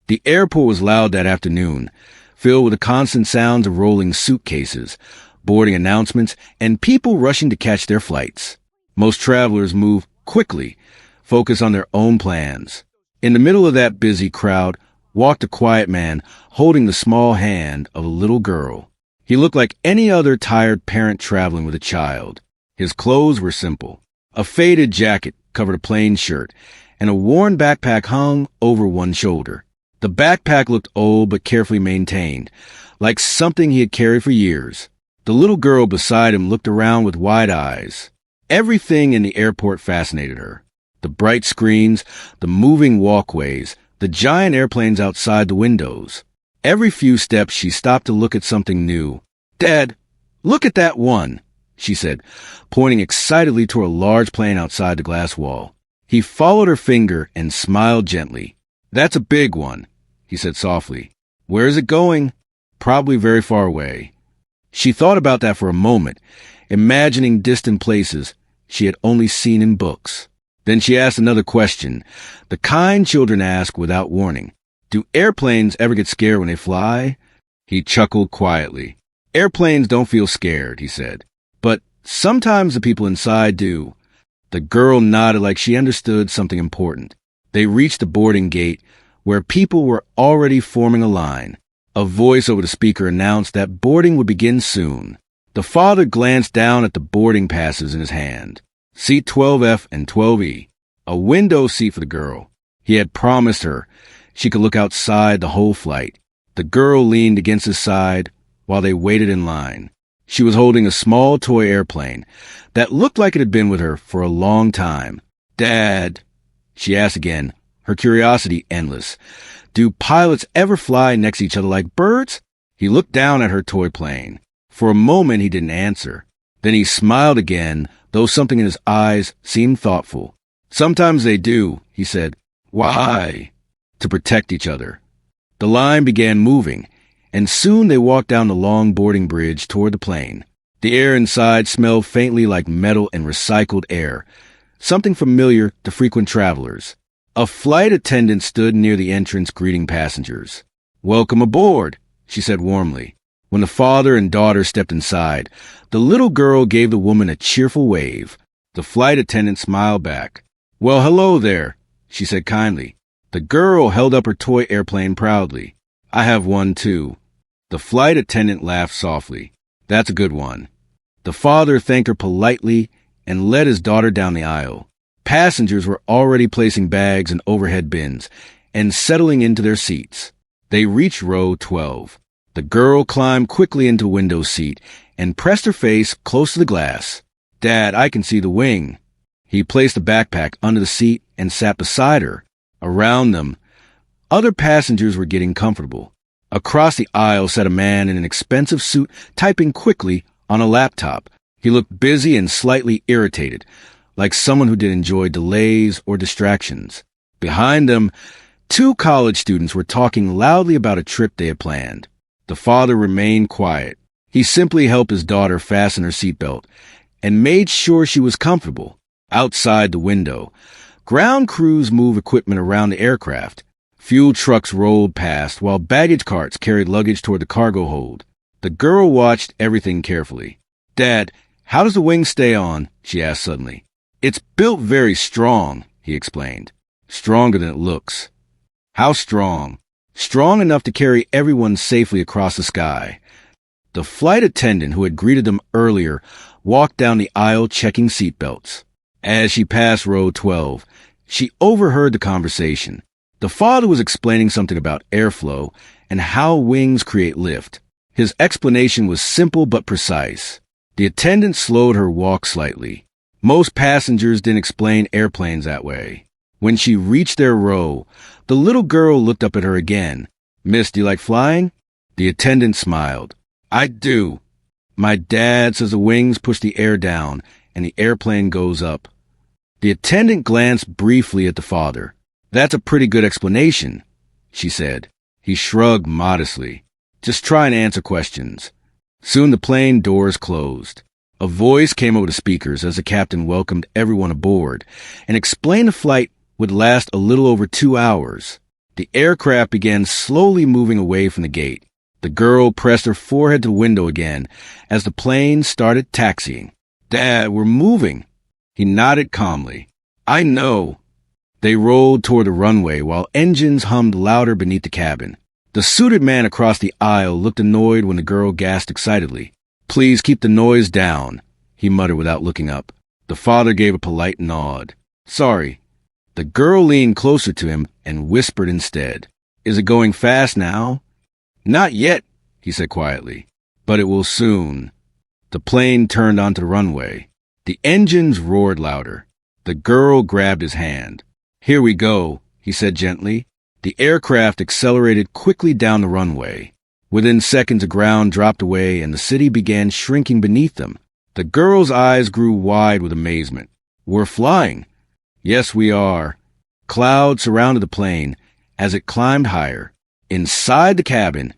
The airport was loud that afternoon, filled with the constant sounds of rolling suitcases, boarding announcements, and people rushing to catch their flights. Most travelers move quickly, focused on their own plans. In the middle of that busy crowd walked a quiet man holding the small hand of a little girl. He looked like any other tired parent traveling with a child. His clothes were simple. A faded jacket covered a plain shirt, and a worn backpack hung over one shoulder. The backpack looked old but carefully maintained, like something he had carried for years. The little girl beside him looked around with wide eyes. Everything in the airport fascinated her. The bright screens, the moving walkways, the giant airplanes outside the windows. Every few steps she stopped to look at something new. "Dad, look at that one," she said, pointing excitedly toward a large plane outside the glass wall. He followed her finger and smiled gently. "That's a big one," he said softly. "Where is it going?" "Probably very far away." She thought about that for a moment, imagining distant places she had only seen in books. Then she asked another question, the kind children ask without warning. "Do airplanes ever get scared when they fly?" He chuckled quietly. "Airplanes don't feel scared," he said. "But sometimes the people inside do." The girl nodded like she understood something important. They reached the boarding gate, where people were already forming a line. A voice over the speaker announced that boarding would begin soon. The father glanced down at the boarding passes in his hand. Seat 12F and 12E. A window seat for the girl. He had promised her she could look outside the whole flight. The girl leaned against his side while they waited in line. She was holding a small toy airplane that looked like it had been with her for a long time. "Dad," she asked again, her curiosity endless, "do pilots ever fly next to each other like birds?" He looked down at her toy plane. For a moment he didn't answer. Then he smiled again, though something in his eyes seemed thoughtful. "Sometimes they do," he said. "Why?" "To protect each other." The line began moving, and soon they walked down the long boarding bridge toward the plane. The air inside smelled faintly like metal and recycled air, something familiar to frequent travelers. A flight attendant stood near the entrance greeting passengers. "Welcome aboard," she said warmly. When the father and daughter stepped inside, the little girl gave the woman a cheerful wave. The flight attendant smiled back. "Well, hello there," she said kindly. The girl held up her toy airplane proudly. "I have one, too." The flight attendant laughed softly. "That's a good one." The father thanked her politely and led his daughter down the aisle. Passengers were already placing bags in overhead bins and settling into their seats. They reached row 12. The girl climbed quickly into a window seat and pressed her face close to the glass. "Dad, I can see the wing." He placed the backpack under the seat and sat beside her. Around them, other passengers were getting comfortable. Across the aisle sat a man in an expensive suit typing quickly on a laptop. He looked busy and slightly irritated, like someone who didn't enjoy delays or distractions. Behind them, two college students were talking loudly about a trip they had planned. The father remained quiet. He simply helped his daughter fasten her seatbelt and made sure she was comfortable. Outside the window, ground crews moved equipment around the aircraft. Fuel trucks rolled past while baggage carts carried luggage toward the cargo hold. The girl watched everything carefully. "Dad, how does the wing stay on?" she asked suddenly. "It's built very strong," he explained. "Stronger than it looks." "How strong?" "Strong enough to carry everyone safely across the sky." The flight attendant who had greeted them earlier walked down the aisle checking seatbelts. As she passed row 12, she overheard the conversation. The father was explaining something about airflow and how wings create lift. His explanation was simple but precise. The attendant slowed her walk slightly. Most passengers didn't explain airplanes that way. When she reached their row, the little girl looked up at her again. "Miss, do you like flying?" The attendant smiled. "I do. My dad says the wings push the air down and the airplane goes up." The attendant glanced briefly at the father. "That's a pretty good explanation," she said. He shrugged modestly. "Just try and answer questions." Soon the plane doors closed. A voice came over the speakers as the captain welcomed everyone aboard and explained the flight would last a little over 2 hours. The aircraft began slowly moving away from the gate. The girl pressed her forehead to the window again as the plane started taxiing. "Dad, we're moving." He nodded calmly. "I know." They rolled toward the runway while engines hummed louder beneath the cabin. The suited man across the aisle looked annoyed when the girl gasped excitedly. "Please keep the noise down," he muttered without looking up. The father gave a polite nod. "Sorry." The girl leaned closer to him and whispered instead. "Is it going fast now?" "Not yet," he said quietly, "but it will soon." The plane turned onto the runway. The engines roared louder. The girl grabbed his hand. "Here we go," he said gently. The aircraft accelerated quickly down the runway. Within seconds, the ground dropped away and the city began shrinking beneath them. The girl's eyes grew wide with amazement. "We're flying." "Yes, we are." Clouds surrounded the plane as it climbed higher. Inside the cabin,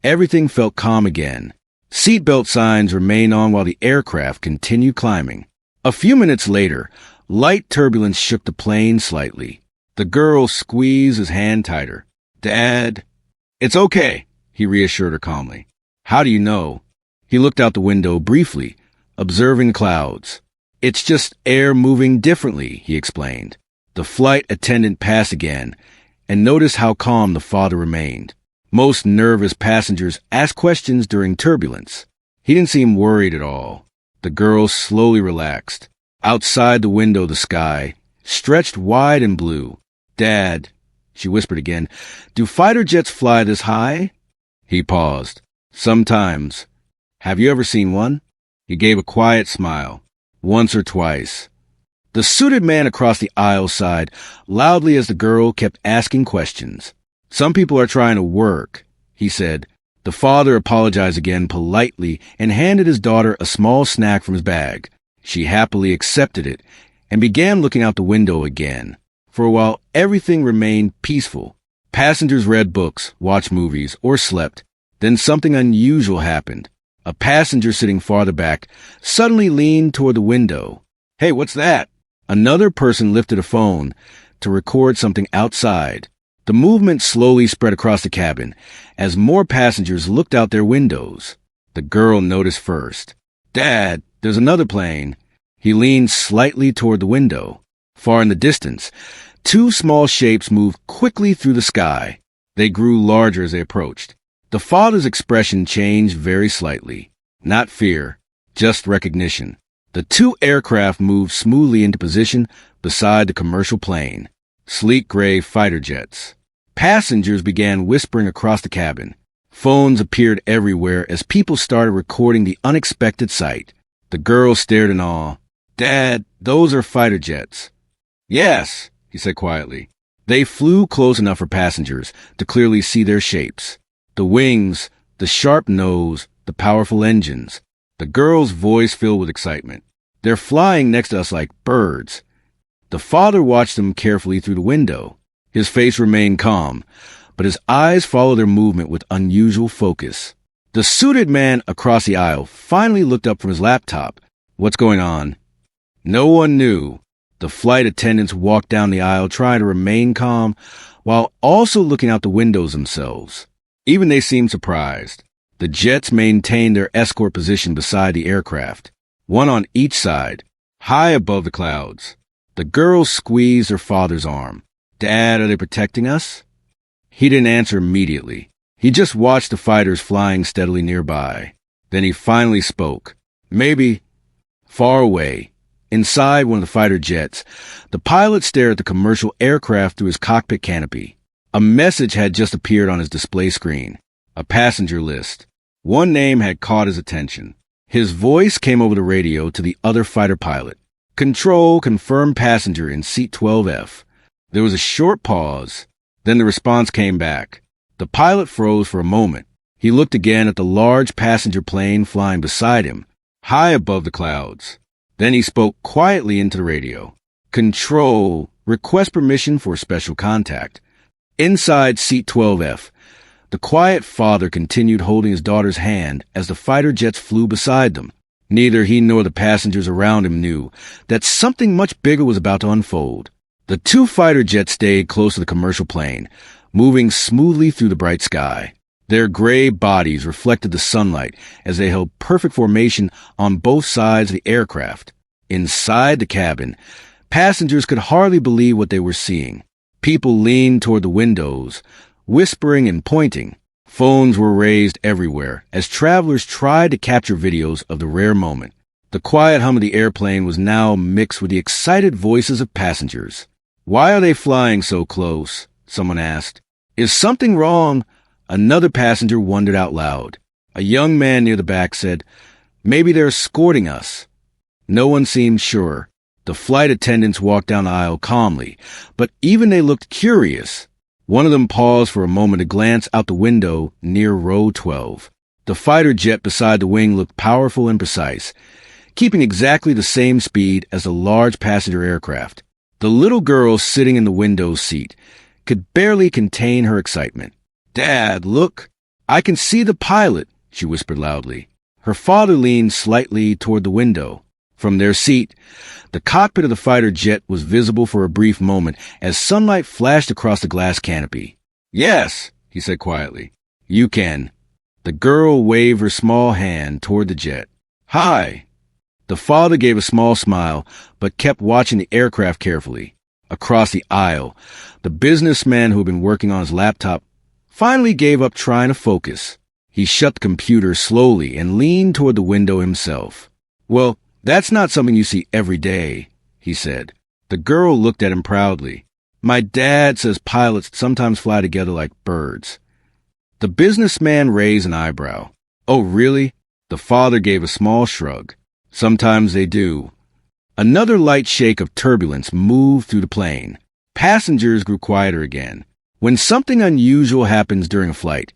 everything felt calm again. Seatbelt signs remained on while the aircraft continued climbing. A few minutes later, light turbulence shook the plane slightly. The girl squeezed his hand tighter. "Dad." "It's okay," he reassured her calmly. "How do you know?" He looked out the window briefly, observing the clouds. "It's just air moving differently," he explained. The flight attendant passed again and noticed how calm the father remained. Most nervous passengers asked questions during turbulence. He didn't seem worried at all. The girl slowly relaxed. Outside the window, the sky stretched wide and blue. "Dad," she whispered again, "do fighter jets fly this high?" He paused. "Sometimes." "Have you ever seen one?" He gave a quiet smile. "Once or twice." The suited man across the aisle sighed loudly as the girl kept asking questions. "Some people are trying to work," he said. The father apologized again politely and handed his daughter a small snack from his bag. She happily accepted it and began looking out the window again. For a while, everything remained peaceful. Passengers read books, watched movies, or slept. Then something unusual happened. A passenger sitting farther back suddenly leaned toward the window. "Hey, what's that?" Another person lifted a phone to record something outside. The movement slowly spread across the cabin as more passengers looked out their windows. The girl noticed first. "Dad, there's another plane." He leaned slightly toward the window. Far in the distance, two small shapes moved quickly through the sky. They grew larger as they approached. The father's expression changed very slightly. Not fear, just recognition. The two aircraft moved smoothly into position beside the commercial plane. Sleek gray fighter jets. Passengers began whispering across the cabin. Phones appeared everywhere as people started recording the unexpected sight. The girl stared in awe. "Dad, those are fighter jets." "Yes," he said quietly. They flew close enough for passengers to clearly see their shapes. The wings, the sharp nose, the powerful engines. The girl's voice filled with excitement. "They're flying next to us like birds." The father watched them carefully through the window. His face remained calm, but his eyes followed their movement with unusual focus. The suited man across the aisle finally looked up from his laptop. "What's going on?" No one knew. The flight attendants walked down the aisle trying to remain calm while also looking out the windows themselves. Even they seemed surprised. The jets maintained their escort position beside the aircraft, one on each side, high above the clouds. The girl squeezed her father's arm. "Dad, are they protecting us?" He didn't answer immediately. He just watched the fighters flying steadily nearby. Then he finally spoke. "Maybe." Far away, inside one of the fighter jets, the pilot stared at the commercial aircraft through his cockpit canopy. A message had just appeared on his display screen. A passenger list. One name had caught his attention. His voice came over the radio to the other fighter pilot. "Control, confirmed passenger in seat 12F. There was a short pause. Then the response came back. The pilot froze for a moment. He looked again at the large passenger plane flying beside him, high above the clouds. Then he spoke quietly into the radio. "Control, request permission for special contact." Inside seat 12F, the quiet father continued holding his daughter's hand as the fighter jets flew beside them. Neither he nor the passengers around him knew that something much bigger was about to unfold. The two fighter jets stayed close to the commercial plane, moving smoothly through the bright sky. Their gray bodies reflected the sunlight as they held perfect formation on both sides of the aircraft. Inside the cabin, passengers could hardly believe what they were seeing. People leaned toward the windows, whispering and pointing. Phones were raised everywhere as travelers tried to capture videos of the rare moment. The quiet hum of the airplane was now mixed with the excited voices of passengers. "Why are they flying so close?" someone asked. "Is something wrong?" Another passenger wondered out loud. A young man near the back said, "Maybe they're escorting us." No one seemed sure. The flight attendants walked down the aisle calmly, but even they looked curious. One of them paused for a moment to glance out the window near row 12. The fighter jet beside the wing looked powerful and precise, keeping exactly the same speed as a large passenger aircraft. The little girl sitting in the window seat could barely contain her excitement. "Dad, look! I can see the pilot," she whispered loudly. Her father leaned slightly toward the window. From their seat, the cockpit of the fighter jet was visible for a brief moment as sunlight flashed across the glass canopy. "Yes," he said quietly. "You can." The girl waved her small hand toward the jet. "Hi." The father gave a small smile, but kept watching the aircraft carefully. Across the aisle, the businessman who had been working on his laptop finally gave up trying to focus. He shut the computer slowly and leaned toward the window himself. "Well, that's not something you see every day," he said. The girl looked at him proudly. "My dad says pilots sometimes fly together like birds." The businessman raised an eyebrow. "Oh, really?" The father gave a small shrug. "Sometimes they do." Another light shake of turbulence moved through the plane. Passengers grew quieter again. When something unusual happens during a flight,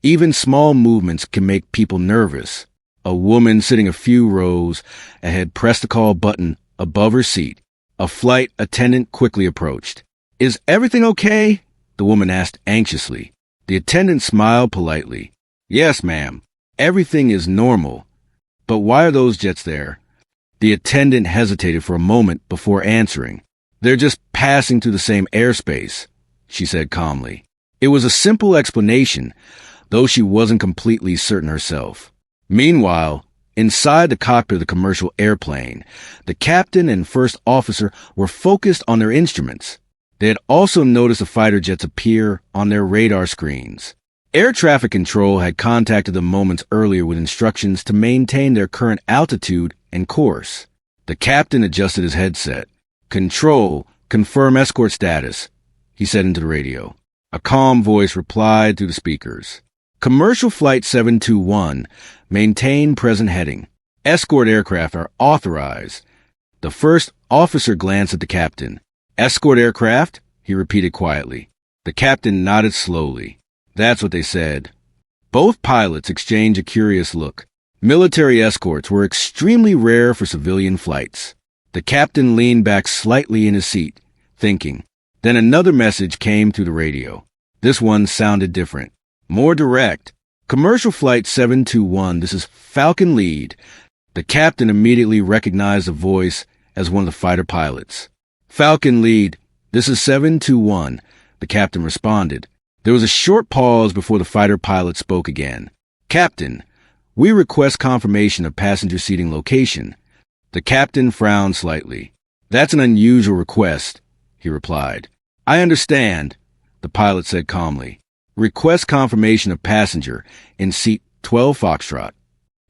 even small movements can make people nervous. A woman sitting a few rows ahead pressed the call button above her seat. A flight attendant quickly approached. "Is everything okay?" the woman asked anxiously. The attendant smiled politely. "Yes, ma'am. Everything is normal. But why are those jets there?" The attendant hesitated for a moment before answering. "They're just passing through the same airspace," she said calmly. It was a simple explanation, though she wasn't completely certain herself. Meanwhile, inside the cockpit of the commercial airplane, the captain and first officer were focused on their instruments. They had also noticed the fighter jets appear on their radar screens. Air traffic control had contacted them moments earlier with instructions to maintain their current altitude and course. The captain adjusted his headset. "Control, confirm escort status," he said into the radio. A calm voice replied through the speakers. "Commercial Flight 721, maintain present heading. Escort aircraft are authorized." The first officer glanced at the captain. "Escort aircraft?" he repeated quietly. The captain nodded slowly. "That's what they said." Both pilots exchanged a curious look. Military escorts were extremely rare for civilian flights. The captain leaned back slightly in his seat, thinking. Then another message came through the radio. This one sounded different, more direct. "Commercial Flight 721, this is Falcon Lead." The captain immediately recognized the voice as one of the fighter pilots. "Falcon Lead, this is 721, the captain responded. There was a short pause before the fighter pilot spoke again. "Captain, we request confirmation of passenger seating location." The captain frowned slightly. "That's an unusual request," he replied. "I understand," the pilot said calmly. "Request confirmation of passenger in seat 12 Foxtrot."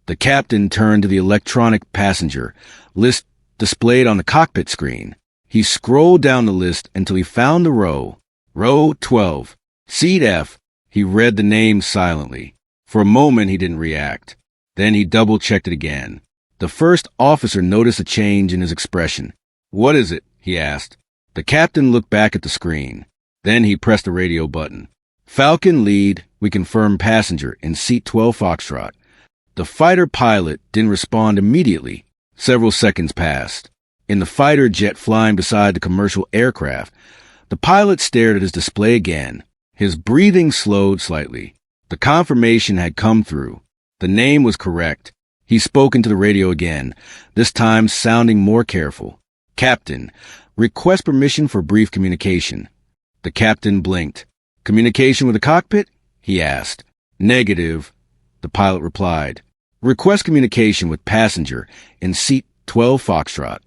The captain turned to the electronic passenger list displayed on the cockpit screen. He scrolled down the list until he found the row. Row 12. Seat F. He read the name silently. For a moment he didn't react. Then he double-checked it again. The first officer noticed a change in his expression. "What is it?" he asked. The captain looked back at the screen. Then he pressed the radio button. "Falcon Lead, we confirm passenger in seat 12 Foxtrot." The fighter pilot didn't respond immediately. Several seconds passed. In the fighter jet flying beside the commercial aircraft, the pilot stared at his display again. His breathing slowed slightly. The confirmation had come through. The name was correct. He spoke into the radio again, this time sounding more careful. "Captain, request permission for brief communication." The captain blinked. Communication with the cockpit? He asked. Negative, the pilot replied. Request communication with passenger in seat 12 Foxtrot.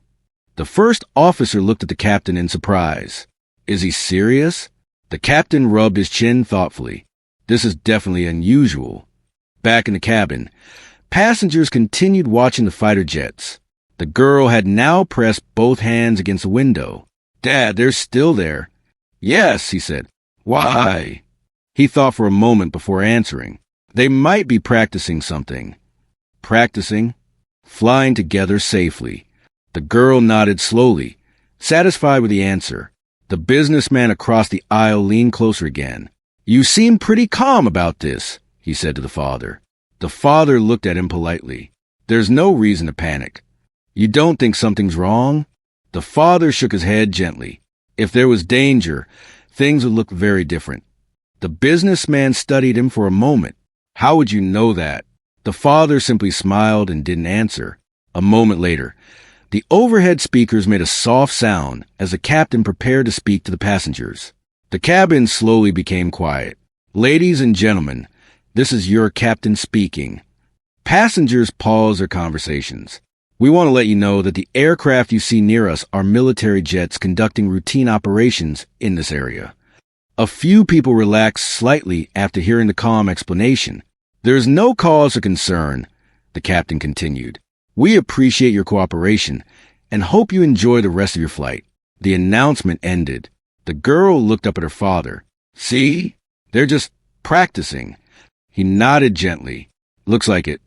The first officer looked at the captain in surprise. Is he serious? The captain rubbed his chin thoughtfully. This is definitely unusual. Back in the cabin, passengers continued watching the fighter jets. The girl had now pressed both hands against the window. Dad, they're still there. Yes, he said. Why? He thought for a moment before answering. They might be practicing something. Practicing? Flying together safely. The girl nodded slowly, satisfied with the answer. The businessman across the aisle leaned closer again. You seem pretty calm about this, he said to the father. The father looked at him politely. There's no reason to panic. You don't think something's wrong? The father shook his head gently. If there was danger, things would look very different. The businessman studied him for a moment. How would you know that? The father simply smiled and didn't answer. A moment later, the overhead speakers made a soft sound as the captain prepared to speak to the passengers. The cabin slowly became quiet. Ladies and gentlemen, this is your captain speaking. Passengers paused their conversations. We want to let you know that the aircraft you see near us are military jets conducting routine operations in this area. A few people relaxed slightly after hearing the calm explanation. There is no cause for concern, the captain continued. We appreciate your cooperation and hope you enjoy the rest of your flight. The announcement ended. The girl looked up at her father. See? They're just practicing. He nodded gently. Looks like it.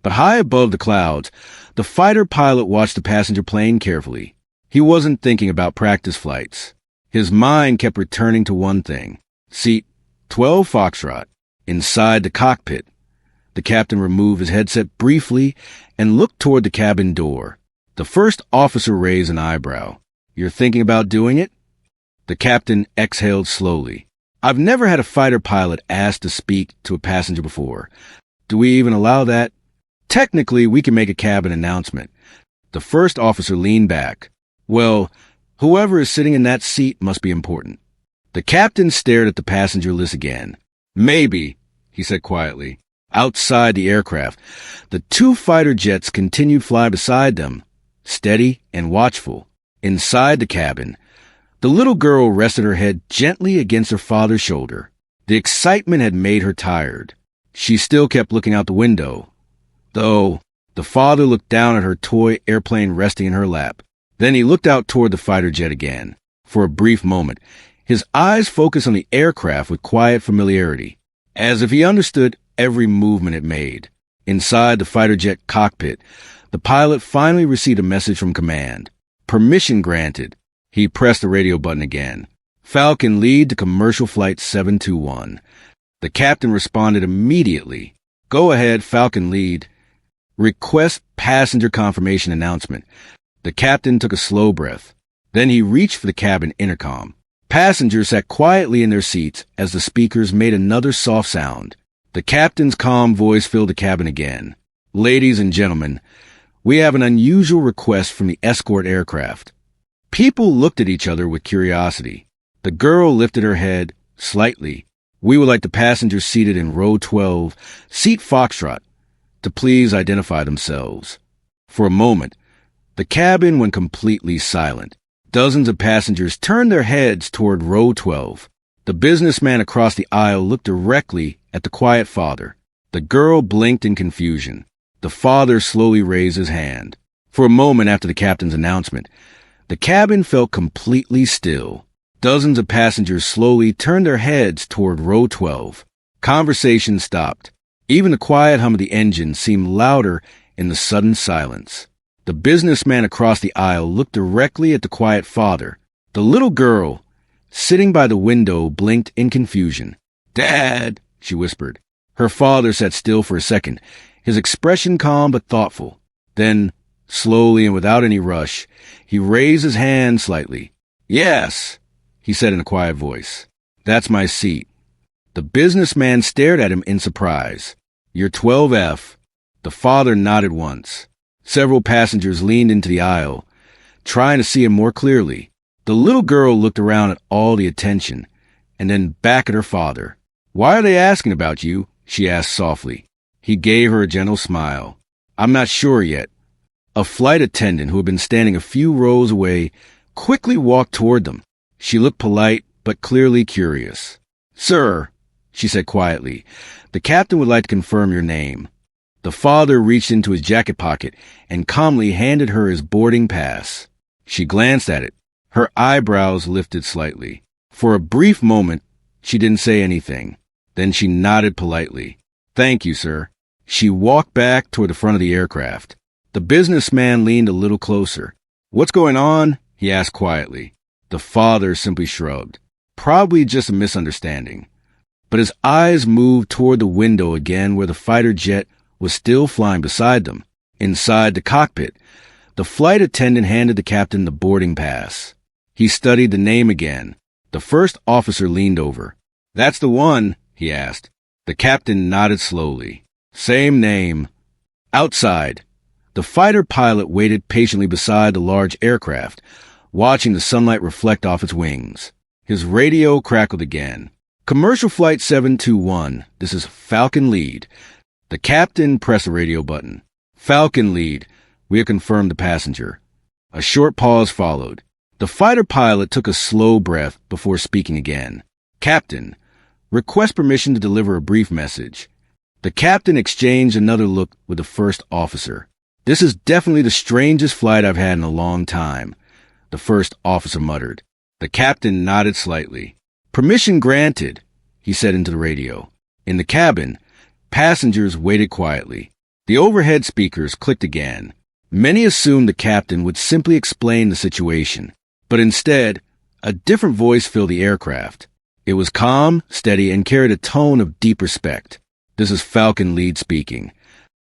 But high above the clouds, the fighter pilot watched the passenger plane carefully. He wasn't thinking about practice flights. His mind kept returning to one thing. Seat 12 Foxtrot, inside the cockpit. The captain removed his headset briefly and looked toward the cabin door. The first officer raised an eyebrow. You're thinking about doing it? The captain exhaled slowly. I've never had a fighter pilot ask to speak to a passenger before. Do we even allow that? Technically, we can make a cabin announcement. The first officer leaned back. Well, whoever is sitting in that seat must be important. The captain stared at the passenger list again. Maybe, he said quietly. Outside the aircraft, the two fighter jets continued flying beside them, steady and watchful. Inside the cabin, the little girl rested her head gently against her father's shoulder. The excitement had made her tired. She still kept looking out the window, though the father looked down at her toy airplane resting in her lap. Then he looked out toward the fighter jet again. For a brief moment, his eyes focused on the aircraft with quiet familiarity, as if he understood every movement it made. Inside the fighter jet cockpit, the pilot finally received a message from command. Permission granted. He pressed the radio button again. Falcon lead to commercial flight 721. The captain responded immediately. Go ahead, Falcon lead. Request passenger confirmation announcement. The captain took a slow breath. Then he reached for the cabin intercom. Passengers sat quietly in their seats as the speakers made another soft sound. The captain's calm voice filled the cabin again. Ladies and gentlemen, we have an unusual request from the escort aircraft. People looked at each other with curiosity. The girl lifted her head slightly. We would like the passengers seated in row 12, seat Foxtrot, to please identify themselves. For a moment, the cabin went completely silent. Dozens of passengers turned their heads toward row 12. The businessman across the aisle looked directly at the quiet father. The girl blinked in confusion. The father slowly raised his hand. For a moment after the captain's announcement, the cabin felt completely still. Dozens of passengers slowly turned their heads toward row 12. Conversation stopped. Even the quiet hum of the engine seemed louder in the sudden silence. The businessman across the aisle looked directly at the quiet father. The little girl, sitting by the window, blinked in confusion. Dad, she whispered. Her father sat still for a second, his expression calm but thoughtful. Then, slowly and without any rush, he raised his hand slightly. Yes, he said in a quiet voice. That's my seat. The businessman stared at him in surprise. You're 12F. The father nodded once. Several passengers leaned into the aisle, trying to see him more clearly. The little girl looked around at all the attention, and then back at her father. "Why are they asking about you?" she asked softly. He gave her a gentle smile. "I'm not sure yet." A flight attendant who had been standing a few rows away quickly walked toward them. She looked polite, but clearly curious. "Sir," she said quietly, "the captain would like to confirm your name." The father reached into his jacket pocket and calmly handed her his boarding pass. She glanced at it. Her eyebrows lifted slightly. For a brief moment, she didn't say anything. Then she nodded politely. "Thank you, sir." She walked back toward the front of the aircraft. The businessman leaned a little closer. "What's going on?" he asked quietly. The father simply shrugged. Probably just a misunderstanding. But his eyes moved toward the window again where the fighter jet was still flying beside them. Inside the cockpit, the flight attendant handed the captain the boarding pass. He studied the name again. The first officer leaned over. "That's the one?" he asked. The captain nodded slowly. "Same name." Outside, the fighter pilot waited patiently beside the large aircraft, watching the sunlight reflect off its wings. His radio crackled again. "Commercial Flight 721, this is Falcon Lead." The captain pressed the radio button. "Falcon Lead, we have confirmed the passenger." A short pause followed. The fighter pilot took a slow breath before speaking again. "Captain, request permission to deliver a brief message." The captain exchanged another look with the first officer. "This is definitely the strangest flight I've had in a long time," the first officer muttered. The captain nodded slightly. "Permission granted," he said into the radio. In the cabin, passengers waited quietly. The overhead speakers clicked again. Many assumed the captain would simply explain the situation, but instead, a different voice filled the aircraft. It was calm, steady, and carried a tone of deep respect. "This is Falcon Lead speaking."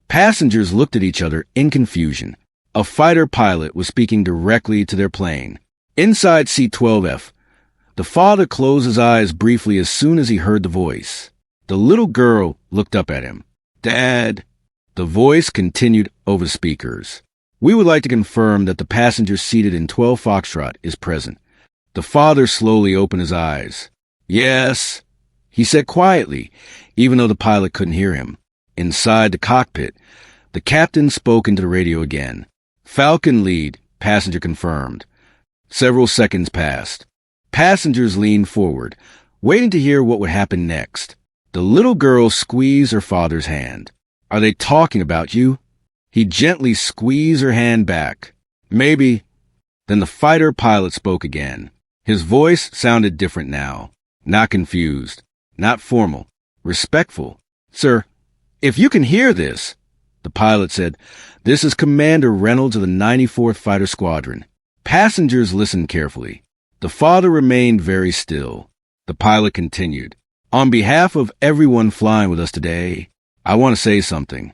Passengers looked at each other in confusion. A fighter pilot was speaking directly to their plane. Inside C-12F, the father closed his eyes briefly as soon as he heard the voice. The little girl looked up at him. "Dad." The voice continued over speakers. "We would like to confirm that the passenger seated in 12 Foxtrot is present." The father slowly opened his eyes. "Yes," he said quietly, even though the pilot couldn't hear him. Inside the cockpit, the captain spoke into the radio again. "Falcon Lead, passenger confirmed." Several seconds passed. Passengers leaned forward, waiting to hear what would happen next. The little girl squeezed her father's hand. "Are they talking about you?" He gently squeezed her hand back. "Maybe." Then the fighter pilot spoke again. His voice sounded different now. Not confused. Not formal. Respectful. "Sir, if you can hear this," the pilot said, "this is Commander Reynolds of the 94th Fighter Squadron." Passengers listened carefully. The father remained very still. The pilot continued. "On behalf of everyone flying with us today, I want to say something."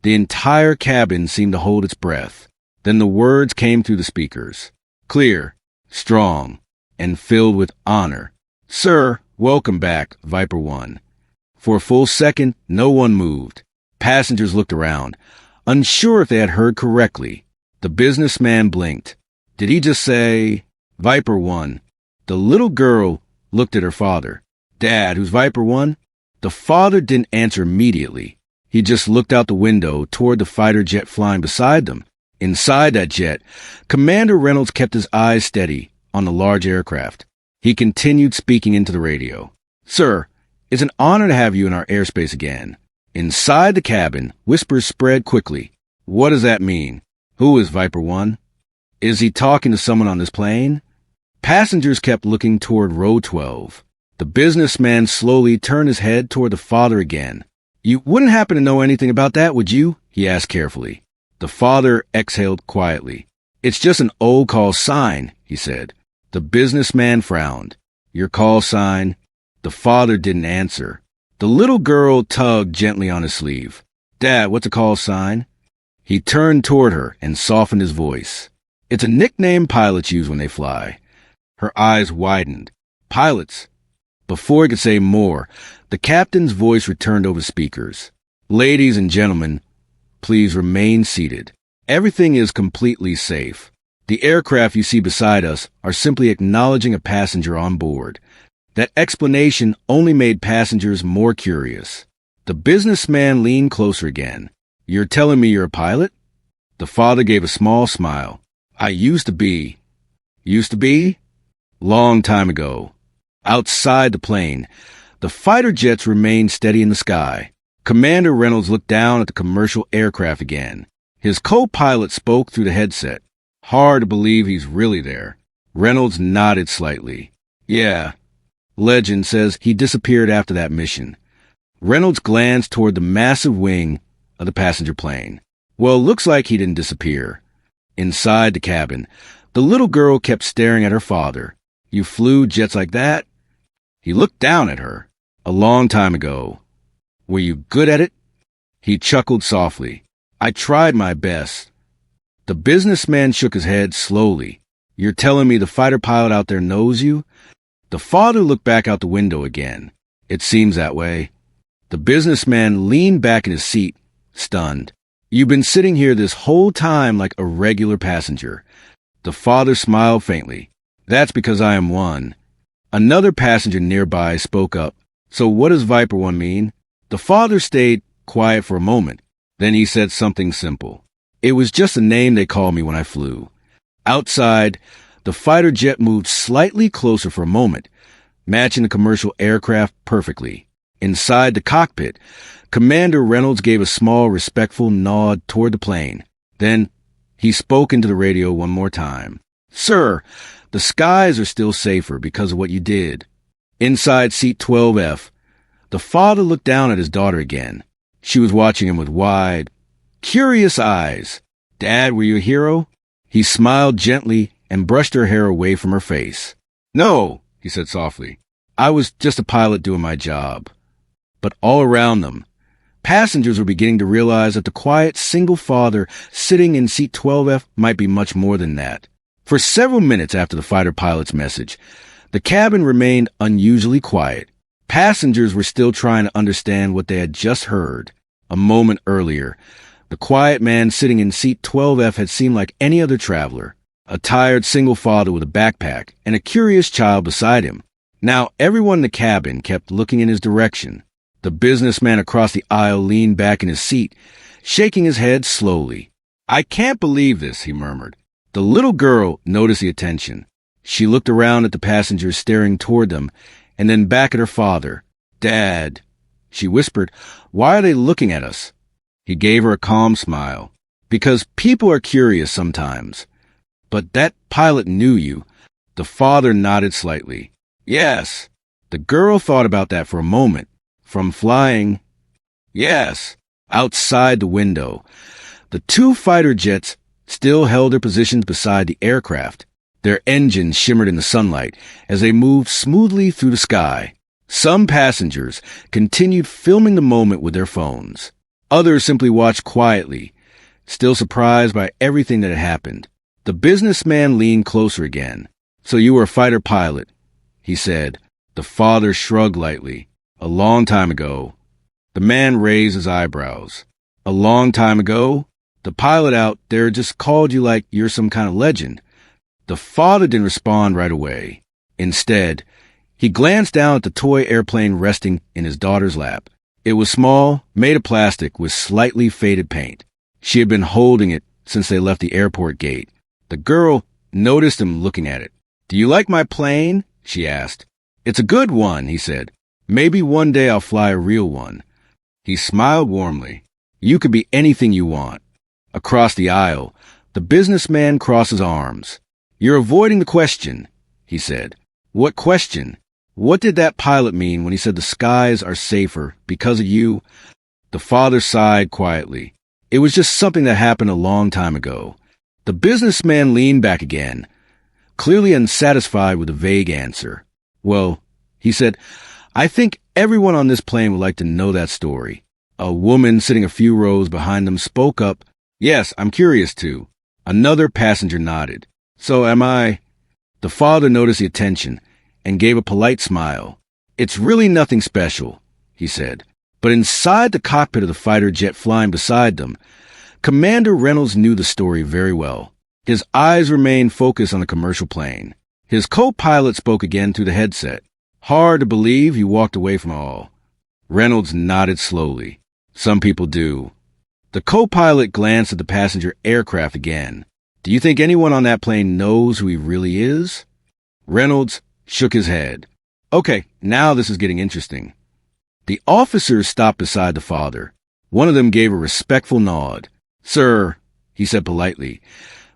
The entire cabin seemed to hold its breath. Then the words came through the speakers. Clear, strong, and filled with honor. "Sir, welcome back, Viper 1. For a full second, no one moved. Passengers looked around, unsure if they had heard correctly. The businessman blinked. Did he just say, Viper 1? The little girl looked at her father. "Dad, who's Viper 1? The father didn't answer immediately. He just looked out the window toward the fighter jet flying beside them. Inside that jet, Commander Reynolds kept his eyes steady on the large aircraft. He continued speaking into the radio. "Sir, it's an honor to have you in our airspace again." Inside the cabin, whispers spread quickly. "What does that mean? Who is Viper 1? Is he talking to someone on this plane?" Passengers kept looking toward row 12. The businessman slowly turned his head toward the father again. "You wouldn't happen to know anything about that, would you?" he asked carefully. The father exhaled quietly. "It's just an old call sign," he said. The businessman frowned. "Your call sign?" The father didn't answer. The little girl tugged gently on his sleeve. "Dad, what's a call sign?" He turned toward her and softened his voice. "It's a nickname pilots use when they fly." Her eyes widened. "Pilots." Before he could say more, the captain's voice returned over speakers. "Ladies and gentlemen, please remain seated. Everything is completely safe. The aircraft you see beside us are simply acknowledging a passenger on board. That explanation only made passengers more curious. The businessman leaned closer again. You're telling me you're a pilot? The father gave a small smile. I used to be. Used to be? Long time ago. Outside the plane, the fighter jets remained steady in the sky. Commander Reynolds looked down at the commercial aircraft again. His co-pilot spoke through the headset. Hard to believe he's really there. Reynolds nodded slightly. Yeah. Legend says he disappeared after that mission. Reynolds glanced toward the massive wing of the passenger plane. Well, looks like he didn't disappear. Inside the cabin, the little girl kept staring at her father. You flew jets like that? He looked down at her. A long time ago. Were you good at it? He chuckled softly. I tried my best. The businessman shook his head slowly. You're telling me the fighter pilot out there knows you? The father looked back out the window again. It seems that way. The businessman leaned back in his seat, stunned. You've been sitting here this whole time like a regular passenger. The father smiled faintly. That's because I am one. Another passenger nearby spoke up. So what does Viper One mean? The father stayed quiet for a moment. Then he said something simple. It was just a name they called me when I flew. Outside, the fighter jet moved slightly closer for a moment, matching the commercial aircraft perfectly. Inside the cockpit, Commander Reynolds gave a small, respectful nod toward the plane. Then he spoke into the radio one more time. Sir, the skies are still safer because of what you did. Inside seat 12F, the father looked down at his daughter again. She was watching him with wide, curious eyes. Dad, were you a hero? He smiled gently and brushed her hair away from her face. No, he said softly. I was just a pilot doing my job. But all around them, passengers were beginning to realize that the quiet single father sitting in seat 12F might be much more than that. For several minutes after the fighter pilot's message, the cabin remained unusually quiet. Passengers were still trying to understand what they had just heard. A moment earlier, the quiet man sitting in seat 12F had seemed like any other traveler, a tired single father with a backpack and a curious child beside him. Now everyone in the cabin kept looking in his direction. The businessman across the aisle leaned back in his seat, shaking his head slowly. I can't believe this, he murmured. The little girl noticed the attention. She looked around at the passengers staring toward them, and then back at her father. Dad, she whispered, why are they looking at us? He gave her a calm smile. Because people are curious sometimes. But that pilot knew you. The father nodded slightly. Yes. The girl thought about that for a moment. From flying. Yes. Outside the window, the two fighter jets still held their positions beside the aircraft. Their engines shimmered in the sunlight as they moved smoothly through the sky. Some passengers continued filming the moment with their phones. Others simply watched quietly, still surprised by everything that had happened. The businessman leaned closer again. So you were a fighter pilot, he said. The father shrugged lightly. A long time ago. The man raised his eyebrows. A long time ago? The pilot out there just called you like you're some kind of legend. The father didn't respond right away. Instead, he glanced down at the toy airplane resting in his daughter's lap. It was small, made of plastic with slightly faded paint. She had been holding it since they left the airport gate. The girl noticed him looking at it. Do you like my plane? She asked. It's a good one, he said. Maybe one day I'll fly a real one. He smiled warmly. You could be anything you want. Across the aisle, the businessman crossed his arms. You're avoiding the question, he said. What question? What did that pilot mean when he said the skies are safer because of you? The father sighed quietly. It was just something that happened a long time ago. The businessman leaned back again, clearly unsatisfied with the vague answer. Well, he said, I think everyone on this plane would like to know that story. A woman sitting a few rows behind them spoke up. Yes, I'm curious too. Another passenger nodded. So am I. The father noticed the attention and gave a polite smile. It's really nothing special, he said. But inside the cockpit of the fighter jet flying beside them, Commander Reynolds knew the story very well. His eyes remained focused on the commercial plane. His co-pilot spoke again through the headset. Hard to believe you walked away from it all. Reynolds nodded slowly. Some people do. The co-pilot glanced at the passenger aircraft again. Do you think anyone on that plane knows who he really is? Reynolds shook his head. Okay, now this is getting interesting. The officers stopped beside the father. One of them gave a respectful nod. Sir, he said politely,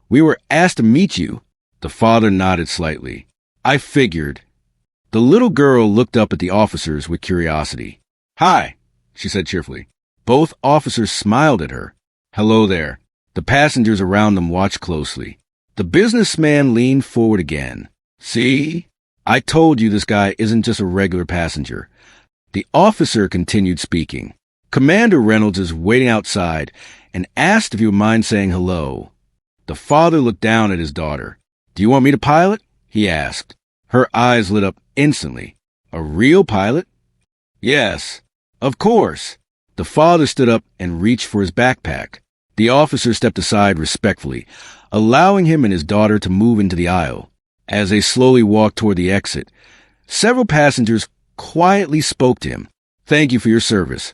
we were asked to meet you. The father nodded slightly. I figured. The little girl looked up at the officers with curiosity. Hi, she said cheerfully. Both officers smiled at her. Hello there. The passengers around them watched closely. The businessman leaned forward again. See? I told you this guy isn't just a regular passenger. The officer continued speaking. Commander Reynolds is waiting outside and asked if you would mind saying hello. The father looked down at his daughter. Do you want me to pilot? He asked. Her eyes lit up instantly. A real pilot? Yes, of course. The father stood up and reached for his backpack. The officer stepped aside respectfully, allowing him and his daughter to move into the aisle. As they slowly walked toward the exit, several passengers quietly spoke to him. Thank you for your service.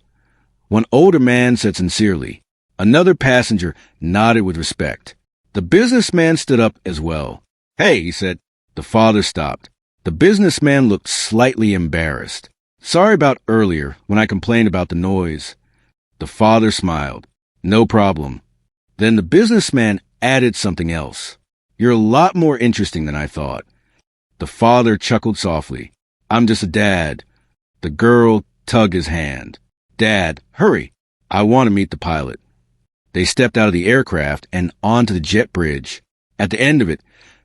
One older man said sincerely. Another passenger nodded with respect. The businessman stood up as well. Hey, he said. The father stopped. The businessman looked slightly embarrassed. Sorry about earlier when I complained about the noise. The father smiled. No problem. Then the businessman added something else. You're a lot more interesting than I thought. The father chuckled softly. I'm just a dad. The girl tugged his hand. Dad, hurry. I want to meet the pilot. They stepped out of the aircraft and onto the jet bridge. At the end of it,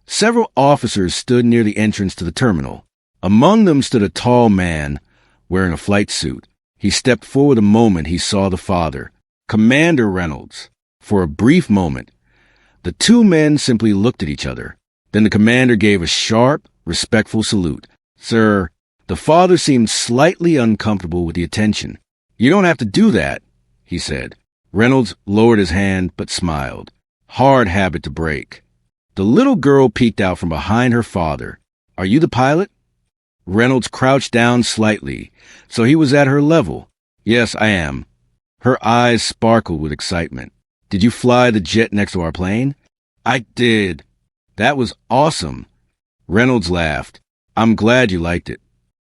several officers stood near the entrance to the terminal. Among them stood a tall man wearing a flight suit. He stepped forward the moment he saw the father, Commander Reynolds. For a brief moment, the two men simply looked at each other. Then the commander gave a sharp, respectful salute. Sir, the father seemed slightly uncomfortable with the attention. You don't have to do that, he said. Reynolds lowered his hand but smiled. Hard habit to break. The little girl peeked out from behind her father. Are you the pilot? Reynolds crouched down slightly, so he was at her level. Yes, I am. Her eyes sparkled with excitement. Did you fly the jet next to our plane? I did. That was awesome. Reynolds laughed. I'm glad you liked it.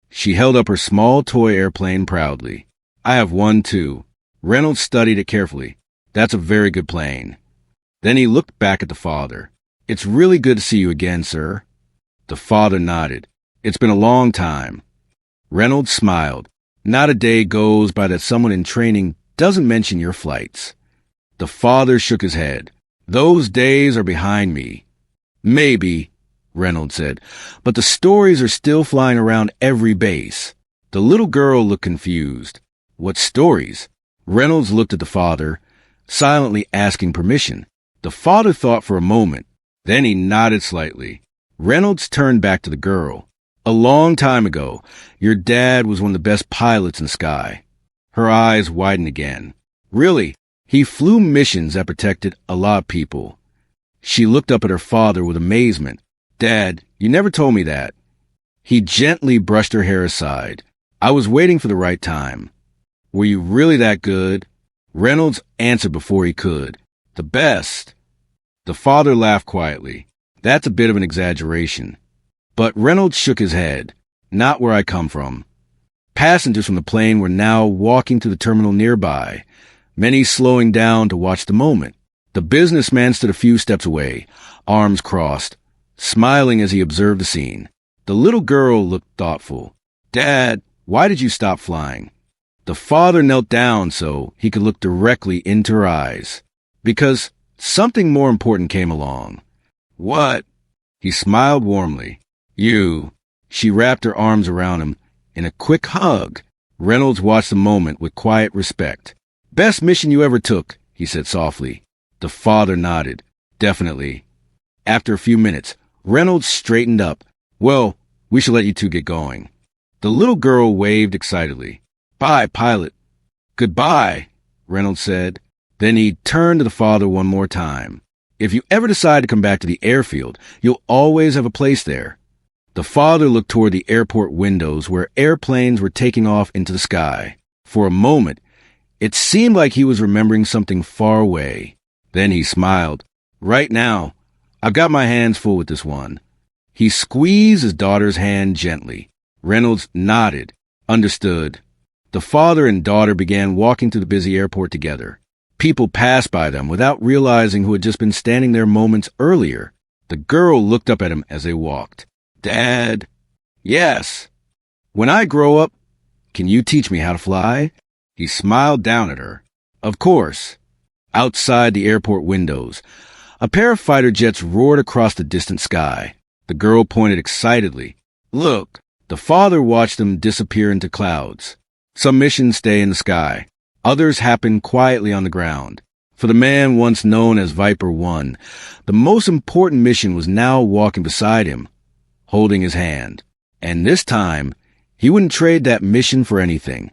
She held up her small toy airplane proudly. I have one too. Reynolds studied it carefully. That's a very good plane. Then he looked back at the father. It's really good to see you again, sir. The father nodded. It's been a long time. Reynolds smiled. Not a day goes by that someone in training doesn't mention your flights. The father shook his head. Those days are behind me. Maybe, Reynolds said, but the stories are still flying around every base. The little girl looked confused. What stories? Reynolds looked at the father, silently asking permission. The father thought for a moment. Then he nodded slightly. Reynolds turned back to the girl. A long time ago, your dad was one of the best pilots in the sky. Her eyes widened again. Really, he flew missions that protected a lot of people. She looked up at her father with amazement. Dad, you never told me that. He gently brushed her hair aside. I was waiting for the right time. Were you really that good? Reynolds answered before he could. The best. The father laughed quietly. That's a bit of an exaggeration. But Reynolds shook his head. Not where I come from. Passengers from the plane were now walking to the terminal nearby, many slowing down to watch the moment. The businessman stood a few steps away, arms crossed, smiling as he observed the scene. The little girl looked thoughtful. Dad, why did you stop flying? The father knelt down so he could look directly into her eyes. Because something more important came along. What? He smiled warmly. You. She wrapped her arms around him in a quick hug. Reynolds watched the moment with quiet respect. Best mission you ever took, he said softly. The father nodded. Definitely. After a few minutes, Reynolds straightened up. Well, we should let you two get going. The little girl waved excitedly. Bye, pilot. Goodbye, Reynolds said. Then he turned to the father one more time. If you ever decide to come back to the airfield, you'll always have a place there. The father looked toward the airport windows where airplanes were taking off into the sky. For a moment, it seemed like he was remembering something far away. Then he smiled. Right now, I've got my hands full with this one. He squeezed his daughter's hand gently. Reynolds nodded. Understood. The father and daughter began walking through the busy airport together. People passed by them without realizing who had just been standing there moments earlier. The girl looked up at him as they walked. Dad? Yes. When I grow up, can you teach me how to fly? He smiled down at her. Of course. Outside the airport windows, a pair of fighter jets roared across the distant sky. The girl pointed excitedly. Look. The father watched them disappear into clouds. Some missions stay in the sky. Others happen quietly on the ground. For the man once known as Viper 1, the most important mission was now walking beside him, holding his hand. And this time, he wouldn't trade that mission for anything.